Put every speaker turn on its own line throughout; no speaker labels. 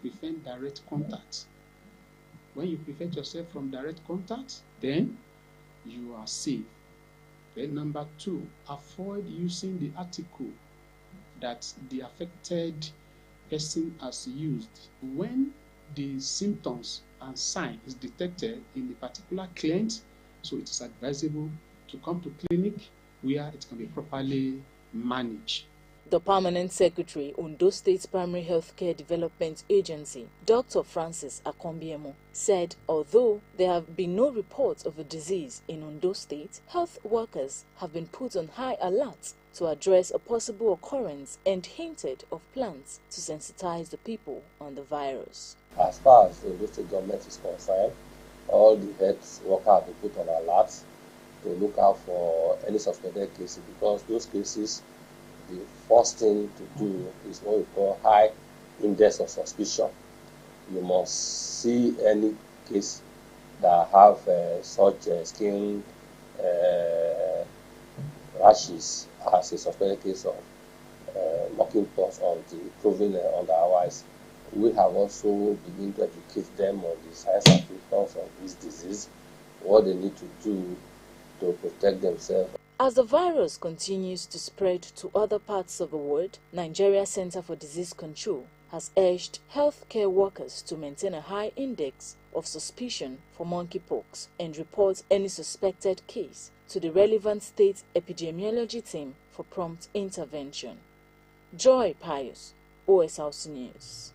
prevent direct contact. When you prevent yourself from direct contact, then you are safe. Then number 2, avoid using the article that the affected person has used. When the symptoms and sign is detected in a particular client, so it is advisable to come to clinic where it can be properly managed.
The Permanent Secretary, Ondo State Primary Healthcare Development Agency, Dr. Francis Akombiemo, said although there have been no reports of a disease in Ondo State, health workers have been put on high alert to address a possible occurrence and hinted of plans to sensitize the people on the virus.
As far as the Ondo State government is concerned, all the health workers have been put on alert to look out for any suspected cases, because those cases, the first thing to do is what we call high index of suspicion. You must see any case that have such skin rashes as a suspected case of monkeypox until proven otherwise. We have also begun to educate them on the signs and symptoms of this disease, what they need to do to protect themselves.
As the virus continues to spread to other parts of the world, Nigeria Center for Disease Control has urged healthcare workers to maintain a high index of suspicion for monkeypox and report any suspected case to the relevant state epidemiology team for prompt intervention. Joy Pius, OSRC News.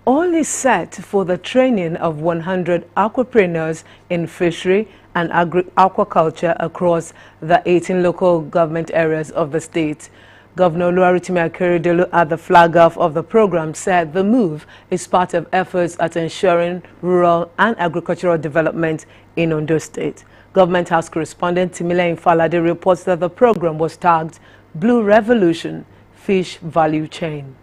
All is set for the training of 100 aquapreneurs in fishery and aquaculture across the 18 local government areas of the state. Governor Oluwarotimi Akeredolu, at the flag-off of the program, said the move is part of efforts at ensuring rural and agricultural development in Ondo State. Government House correspondent Timile Infalade reports that the program was tagged Blue Revolution Fish Value Chain.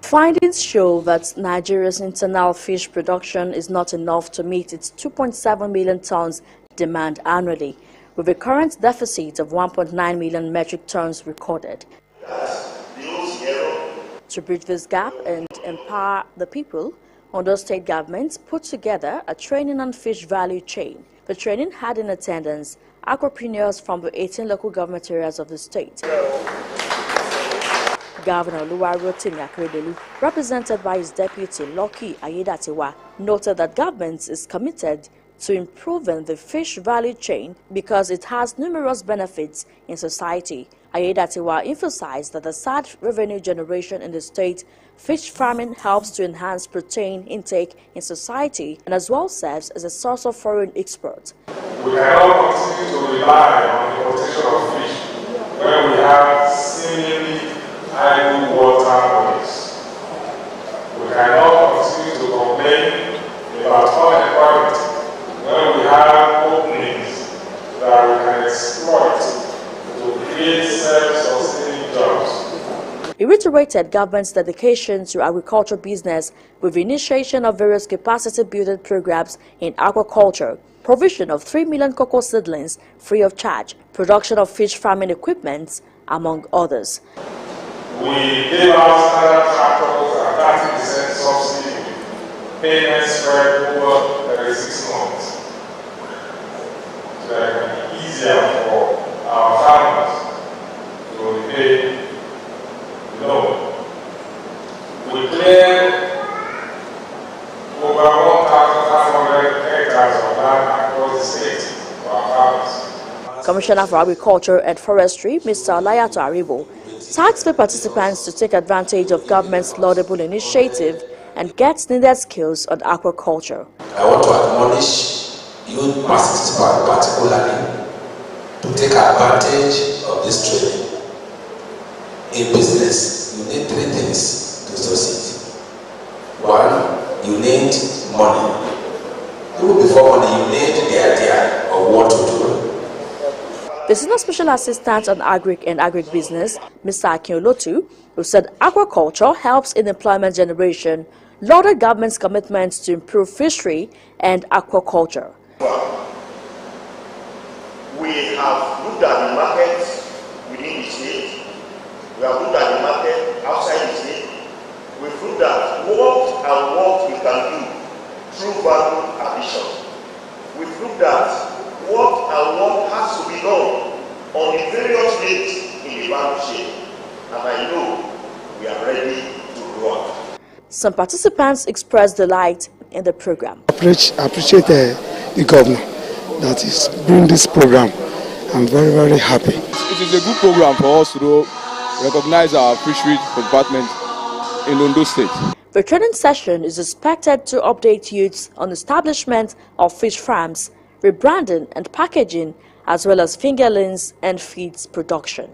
Findings show that Nigeria's internal fish production is not enough to meet its 2.7 million tons demand annually, with a current deficit of 1.9 million metric tons recorded. To bridge this gap and empower the people, Ondo State government put together a training on fish value chain. The training had in attendance aquapreneurs from the 18 local government areas of the state. Governor Oluwarotimi Akeredolu, represented by his deputy Lucky Ayedatiwa, noted that government is committed to improving the fish value chain because it has numerous benefits in society. Ayedatiwa emphasized that aside revenue generation in the state, fish farming helps to enhance protein intake in society and as well serves as a source of foreign export.
We cannot continue to rely on the importation of fish when we have seemingly idle water bodies. We cannot continue to complain about unemployment when we have openings that we can exploit to create self-sustaining jobs.
He reiterated government's dedication to agriculture business with the initiation of various capacity-building programs in aquaculture, provision of 3 million cocoa seedlings free of charge, production of fish farming equipment, among others.
We gave out standard tractors at 30% subsidy, payments spread over 36 months. So that it can be easier for our farmers to repay the loan. We cleared over 1,500 hectares of land across the state for our farmers.
Commissioner for Agriculture and Forestry, Mr. Olayato Aribo, tasked the participants to take advantage of government's laudable initiative and get needed skills on aquaculture.
I want to admonish youth masses particularly to take advantage of this training. In business, you need 3 things to succeed. 1, you need money. Even before money, you need the idea of what to do.
The Senior Special Assistant on Agric and Agribusiness, Mr. Akinolotu, who said aquaculture helps in employment generation, lauded government's commitment to improve fishery and aquaculture.
We have looked at the markets within the state. We have looked at the market outside the state. We've looked at what we can do through value addition. We've looked at what has to be done on the various links in the value chain. And I know we are ready to run.
Some participants expressed delight in the program.
I appreciate the governor that is doing this program. I'm very, very happy.
It is a good program for us to recognize our fisheries department in Ondo State.
The training session is expected to update youths on establishment of fish farms, rebranding and packaging, as well as fingerlings and feeds production.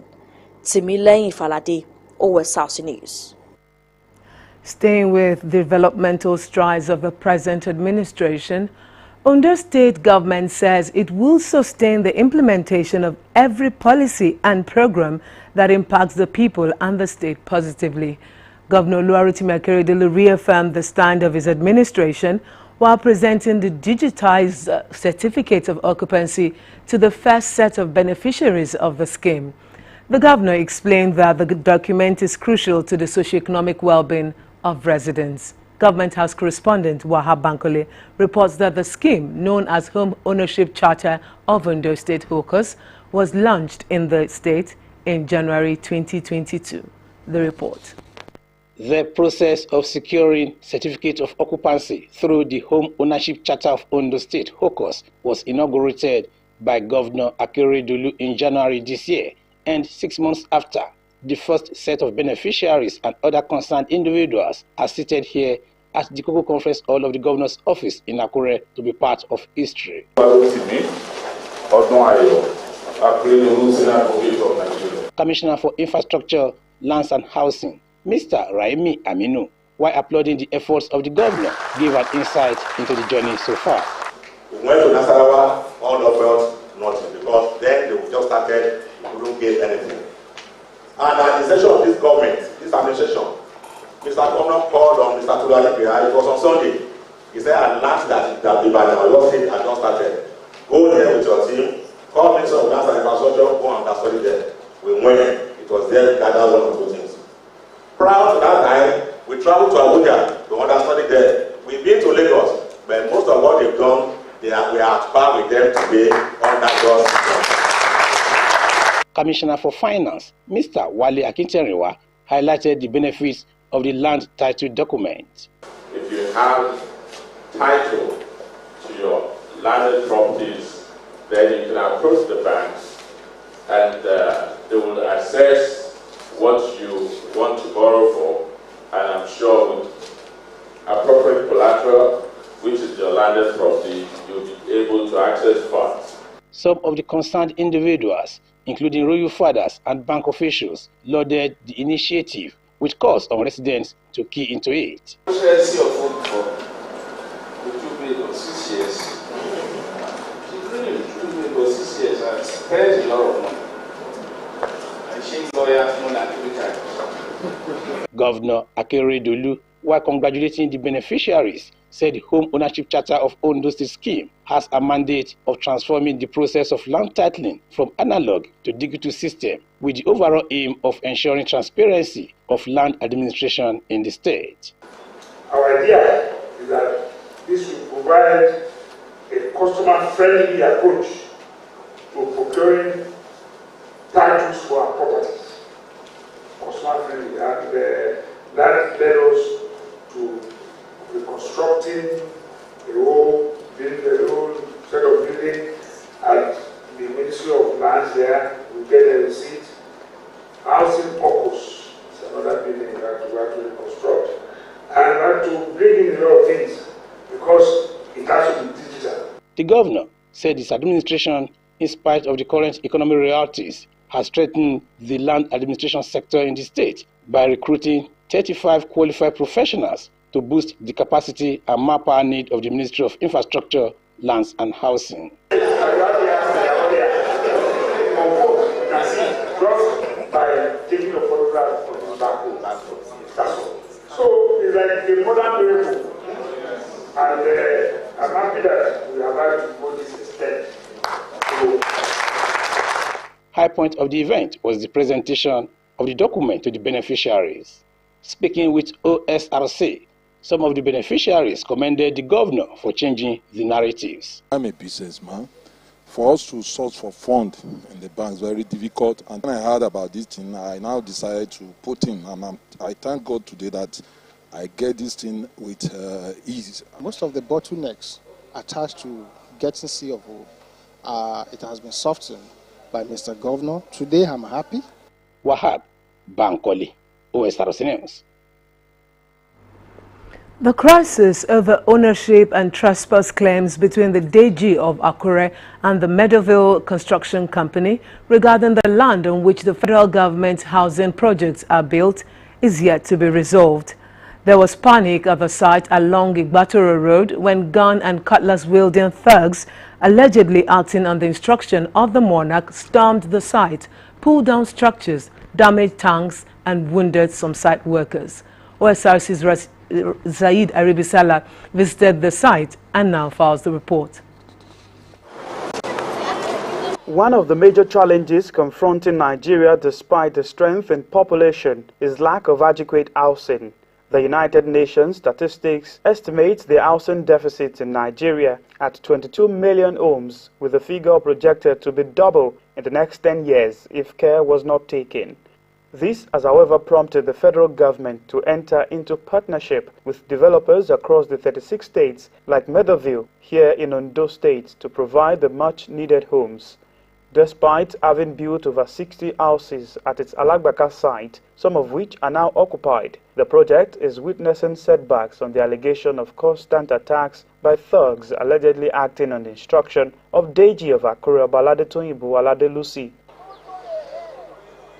Timileyin Falade, Osrc News.
Staying with developmental strides of the present administration, Ondo State government says it will sustain the implementation of every policy and program that impacts the people and the state positively. Governor Oluwarotimi Akeredolu reaffirmed the stand of his administration while presenting the digitized certificate of occupancy to the first set of beneficiaries of the scheme. The governor explained that the document is crucial to the socio-economic well-being of residents. Government House correspondent Wahab Bankole reports that the scheme, known as Home Ownership Charter of Ondo State HOCUS, was launched in the state in January 2022. The report.
The process of securing certificate of occupancy through the Home Ownership Charter of Ondo State HOCUS was inaugurated by Governor Akeredolu in January this year, and 6 months after, the first set of beneficiaries and other concerned individuals are seated here at the Cocoa Conference Hall of the Governor's Office in Akure to be part of history. Commissioner for Infrastructure, Lands and Housing, Mr. Raimi Aminu, while applauding the efforts of the governor, gave an insight into the journey so far.
We went to Nasarawa, all of us, nothing, because then they just started, we couldn't get anything. And at the session of this government, this administration, Mr. Governor called on Mr. Tulani, it was on Sunday. He said, at last that the Oyo State had just started. Go there with your team, call Minister of Lands and Infrastructure, go and study there. We went, it was there, gathered one of those things. Prior to that time, we traveled to Abuja to understudy there. We've been to Lagos, but most of what they've done, we are at par with them today under God's.
Commissioner for Finance, Mr. Wale Akinteriwa, highlighted the benefits of the land title document.
If you have title to your landed properties, then you can approach the banks and they will assess what you want to borrow for, and I'm sure with appropriate collateral, which is your landed property, you'll be able to access funds.
Some of the concerned individuals, including royal fathers and bank officials, lauded the initiative, which calls on residents to key into it. Governor Akeredolu, while congratulating the beneficiaries, said the Home Ownership Charter of Ondo State scheme has a mandate of transforming the process of land titling from analog to digital system, with the overall aim of ensuring transparency of land administration in the state.
Our idea is that this will provide a customer-friendly approach to procuring titles for our properties. Customer-friendly, and that led us to reconstructing a whole set of building at the Ministry of Lands there. We get a receipt. Housing purpose is another building that we have to reconstruct. And we have to bring in a lot of things because it has to be digital.
The governor said his administration, in spite of the current economic realities, has strengthened the land administration sector in the state by recruiting 35 qualified professionals to boost the capacity and manpower need of the Ministry of Infrastructure, Lands and Housing.
By taking a photograph of the back home. So it's like a modern miracle. And I'm happy that we have had to go this extent.
High point of the event was the presentation of the document to the beneficiaries. Speaking with OSRC, some of the beneficiaries commended the governor for changing the narratives.
I'm a businessman. For us to source for fund in the bank is very difficult. And when I heard about this thing, I now decided to put in. And I thank God today that I get this thing with ease.
Most of the bottlenecks attached to getting CFO, it has been softened by Mr. Governor. Today, I'm happy.
Wahab Bankoli, OSRC News.
The crisis over ownership and trespass claims between the DG of Akure and the Meadowville Construction Company regarding the land on which the federal government housing projects are built is yet to be resolved. There was panic at the site along Igbatoro Road when gun and cutlass-wielding thugs, allegedly acting on the instruction of the monarch, stormed the site, pulled down structures, damaged tanks and wounded some site workers. OSRC's Zaid Aribisala visited the site and now files the report.
One of the major challenges confronting Nigeria despite the strength in population is lack of adequate housing. The United Nations statistics estimates the housing deficit in Nigeria at 22 million homes, with the figure projected to be double in the next 10 years if care was not taken. This has, however, prompted the federal government to enter into partnership with developers across the 36 states like Meadowville here in Ondo State to provide the much-needed homes. Despite having built over 60 houses at its Alagbaka site, some of which are now occupied, the project is witnessing setbacks on the allegation of constant attacks by thugs allegedly acting on the instruction of Deji of Akure Balade Toyinbo Alade Lucy.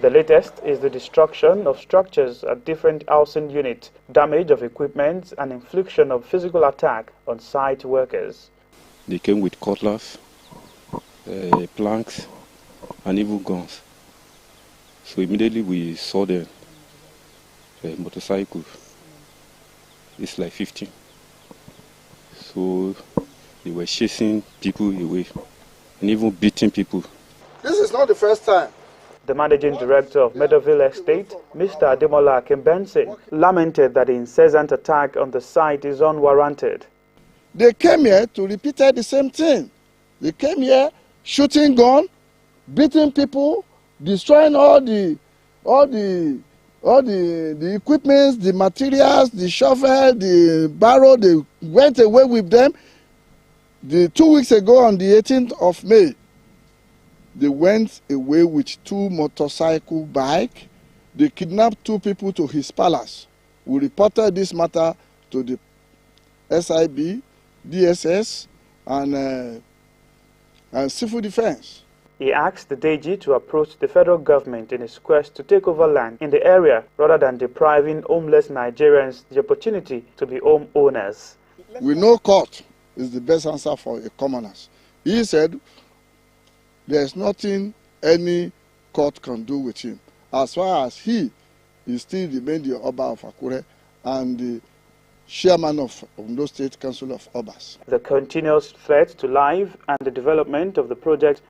The latest is the destruction of structures at different housing units, damage of equipment, and infliction of physical attack on site workers.
They came with cutlass, planks, and even guns. So immediately we saw the motorcycle. It's like 15. So they were chasing people away and even beating people.
This is not the first time.
The managing director of Meadowville Estate, Mr. Ademola Akimbensin, lamented that the incessant attack on the site is unwarranted.
They came here to repeat the same thing. They came here shooting gun, beating people, destroying all the equipment, the materials, the shovel, the barrow. They went away with them. 2 weeks ago on the 18th of May, they went away with 2 motorcycle bikes. They kidnapped 2 people to his palace. We reported this matter to the SIB, DSS, and Civil Defense.
He asked the DG to approach the federal government in his quest to take over land in the area rather than depriving homeless Nigerians the opportunity to be home owners.
We know court is the best answer for a commoners. He said there's nothing any court can do with him. As far as he still remains the Oba of Akure and the chairman of Ondo State Council of Obas.
The continuous threat to life and the development of the project,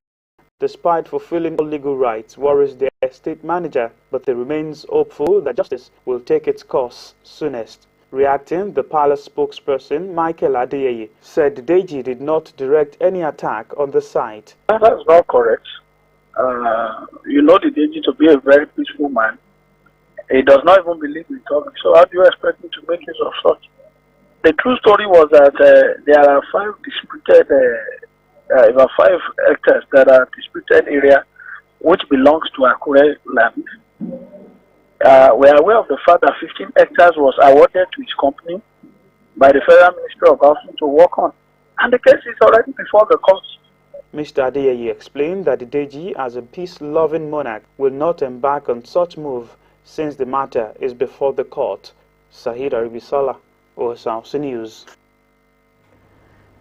despite fulfilling all legal rights, worries the estate manager, but he remains hopeful that justice will take its course soonest. Reacting, the palace spokesperson, Michael Adeyeye, said Deji did not direct any attack on the site.
That's not correct. You know the Deji to be a very peaceful man. He does not even believe in talking, so how do you expect him to make use of such? The true story was that there are 5 disputed, about 5 hectares that are disputed area which belongs to Akure land. We are aware of the fact that 15 hectares was awarded to his company by the Federal Ministry of Housing to work on. And the case is already before the courts.
Mr. Adeyeye explained that the Deji, as a peace-loving monarch, will not embark on such move since the matter is before the court. Sahid Aribisala, OSRC News.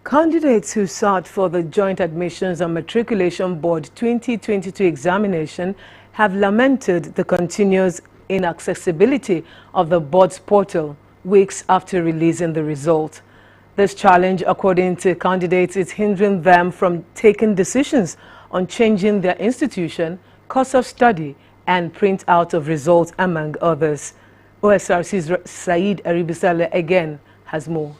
Candidates who sat for the Joint Admissions and Matriculation Board 2022 examination have lamented the continuous inaccessibility of the board's portal weeks after releasing the result. This challenge, according to candidates, is hindering them from taking decisions on changing their institution, course of study, and print out of results, among others. OSRC's Said Aribisale again has more.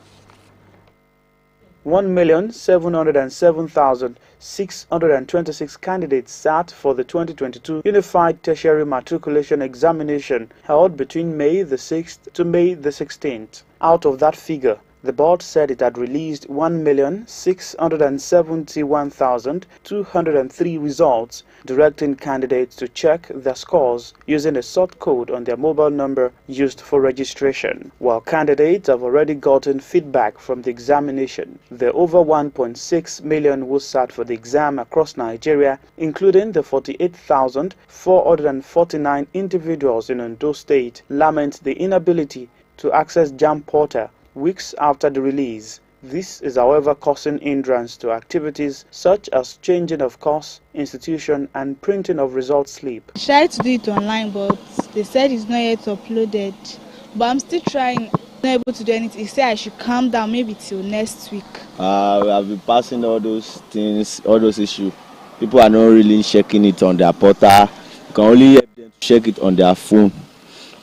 1,707,626 candidates sat for the 2022 Unified Tertiary Matriculation Examination held between May the 6th to May the 16th. Out of that figure, the board said it had released 1,671,203 results, directing candidates to check their scores using a sort code on their mobile number used for registration. While candidates have already gotten feedback from the examination, the over 1.6 million who sat for the exam across Nigeria, including the 48,449 individuals in Ondo State, lament the inability to access JAMB Portal weeks after the release. This is, however, causing hindrance to activities such as changing of course, institution, and printing of result slip.
I tried to do it online, but they said it's not yet uploaded. But I'm still trying, not able to do anything. They say I should calm down maybe till next week.
I've been passing all those things, all those issues. People are not really checking it on their portal. You can only help them to check it on their phone,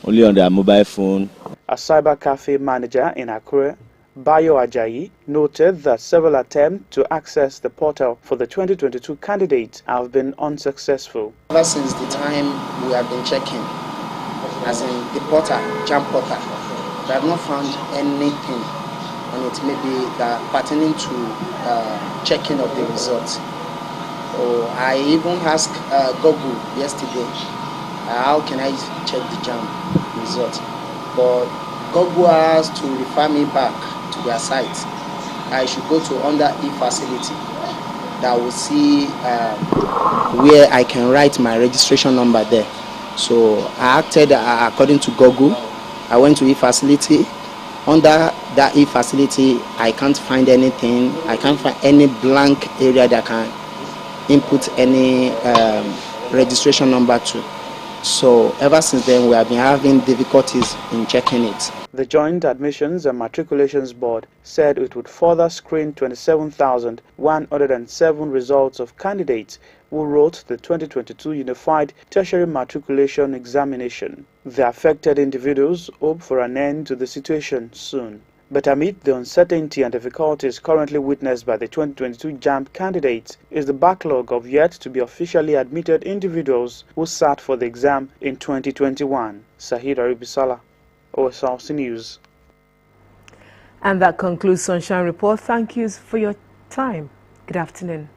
only on their mobile phone.
A cyber cafe manager in Akure, Bayo Ajayi, noted that several attempts to access the portal for the 2022 candidates have been unsuccessful.
Ever since the time we have been checking, as in the portal, JAMB Portal, we have not found anything on it, maybe that pertaining to checking of the results. So I even asked Google yesterday, how can I check the JAMB result? But Google has to refer me back to their site. I should go to under e-facility that will see where I can write my registration number there. So I acted according to Google. I went to e-facility. Under that e-facility, I can't find anything. I can't find any blank area that can input any registration number to. So ever since then, we have been having difficulties in checking it.
The Joint Admissions and Matriculations Board said it would further screen 27,107 results of candidates who wrote the 2022 Unified Tertiary Matriculation Examination. The affected individuals hope for an end to the situation soon. But amid the uncertainty and difficulties currently witnessed by the 2022 JAMB candidates is the backlog of yet to be officially admitted individuals who sat for the exam in 2021. Sahid Aribisala, Osrc News.
And that concludes Sunshine Report. Thank you for your time. Good afternoon.